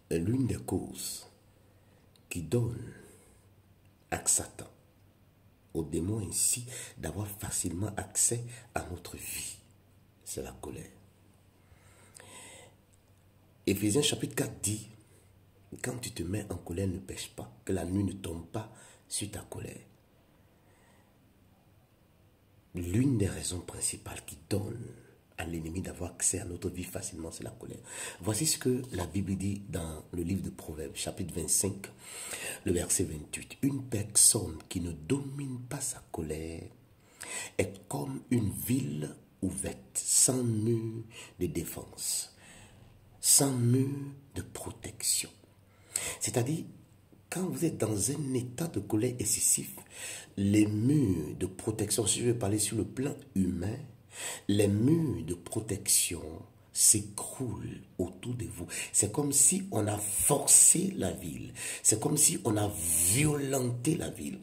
est l'une des causes qui donne à Satan, au démon ainsi, d'avoir facilement accès à notre vie. C'est la colère. Éphésiens chapitre 4 dit, quand tu te mets en colère, ne pêche pas, que la nuit ne tombe pas sur ta colère. L'une des raisons principales qui donne à l'ennemi d'avoir accès à notre vie facilement, c'est la colère. Voici ce que la Bible dit dans le livre de Proverbes, chapitre 25, le verset 28. Une personne qui ne domine pas sa colère est comme une ville ouverte, sans mur de défense, sans mur de protection. C'est-à-dire, quand vous êtes dans un état de colère excessif, les murs de protection, si je veux parler sur le plan humain, les murs de protection s'écroulent autour de vous. C'est comme si on a forcé la ville. C'est comme si on a violenté la ville.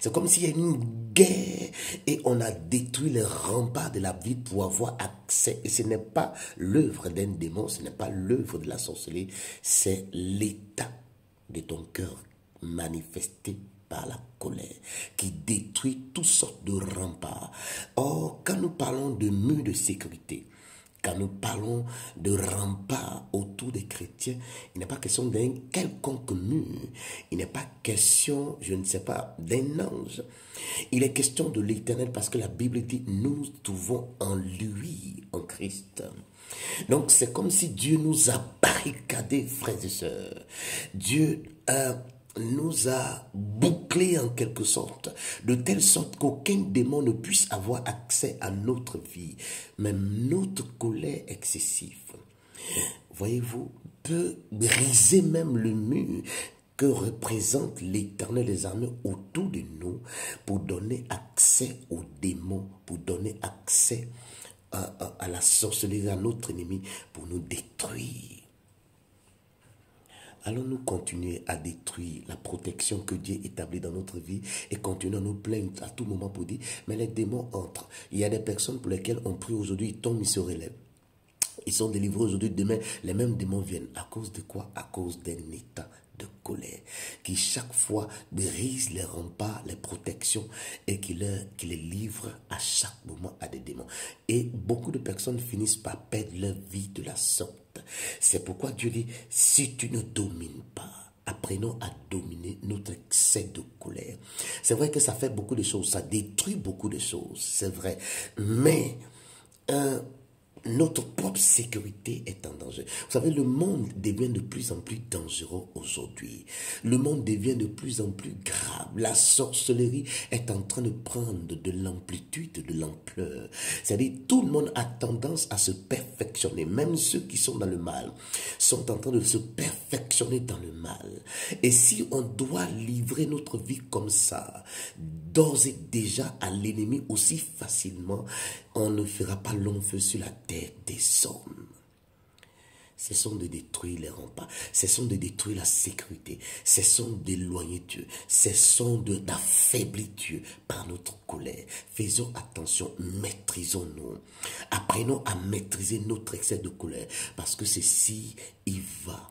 C'est comme s'il y a une guerre et on a détruit les remparts de la ville pour avoir accès. Et ce n'est pas l'œuvre d'un démon, ce n'est pas l'œuvre de la sorcellerie, c'est l'état de ton cœur manifesté par la colère, qui détruit toutes sortes de remparts. Or, quand nous parlons de murs de sécurité, quand nous parlons de remparts autour des chrétiens, il n'est pas question d'un quelconque mur. Il n'est pas question, je ne sais pas, d'un ange. Il est question de l'Éternel parce que la Bible dit, nous nous trouvons en lui, en Christ. Donc, c'est comme si Dieu nous a barricadés, frères et sœurs. Dieu nous a bouclés en quelque sorte, de telle sorte qu'aucun démon ne puisse avoir accès à notre vie, même notre colère excessive, voyez-vous, peut briser même le mur que représente l'Éternel des armées autour de nous pour donner accès aux démons, pour donner accès à la sorcellerie, à notre ennemi, pour nous détruire. Allons-nous continuer à détruire la protection que Dieu établit dans notre vie et continuer à nous plaindre à tout moment pour dire, mais les démons entrent. Il y a des personnes pour lesquelles on prie aujourd'hui, ils tombent, ils se relèvent. Ils sont délivrés aujourd'hui, demain, les mêmes démons viennent. À cause de quoi? À cause d'un état de colère qui chaque fois brise les remparts, les protections et qui les livre à chaque moment à des démons. Et beaucoup de personnes finissent par perdre leur vie de la sorte. C'est pourquoi Dieu dit, si tu ne domines pas, apprenons à dominer notre excès de colère. C'est vrai que ça fait beaucoup de choses, ça détruit beaucoup de choses, c'est vrai. Mais notre propre sécurité est en danger. Vous savez, le monde devient de plus en plus dangereux aujourd'hui. Le monde devient de plus en plus grave. La sorcellerie est en train de prendre de l'amplitude, de l'ampleur. C'est-à-dire, tout le monde a tendance à se perfectionner. Même ceux qui sont dans le mal sont en train de se perfectionner dans le mal. Et si on doit livrer notre vie comme ça, d'ores et déjà à l'ennemi aussi facilement, on ne fera pas long feu sur la tête des hommes. Cessons de détruire les remparts, cessons de détruire la sécurité, cessons d'éloigner Dieu, cessons d'affaiblir Dieu par notre colère. Faisons attention, maîtrisons-nous, apprenons à maîtriser notre excès de colère, parce que ceci, il va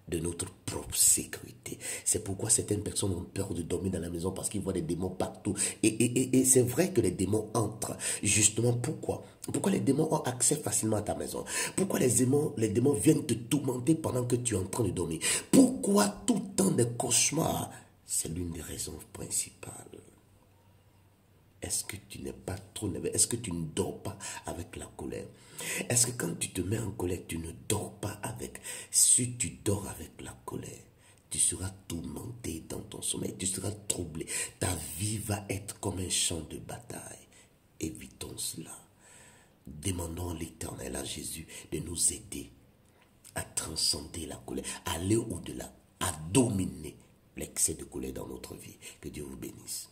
de notre propre sécurité. C'est pourquoi certaines personnes ont peur de dormir dans la maison parce qu'ils voient des démons partout. Et c'est vrai que les démons entrent. Justement, pourquoi? Pourquoi les démons ont accès facilement à ta maison? Pourquoi les démons viennent te tourmenter pendant que tu es en train de dormir? Pourquoi tout le temps des cauchemars? C'est l'une des raisons principales. Est-ce que tu n'es pas trop nerveux? Est-ce que tu ne dors pas avec la colère? Est-ce que quand tu te mets en colère, tu ne dors pas avec? Si tu dors avec la colère, tu seras tourmenté dans ton sommeil, tu seras troublé. Ta vie va être comme un champ de bataille. Évitons cela. Demandons à l'Éternel, à Jésus, de nous aider à transcender la colère, à aller au-delà, à dominer l'excès de colère dans notre vie. Que Dieu vous bénisse.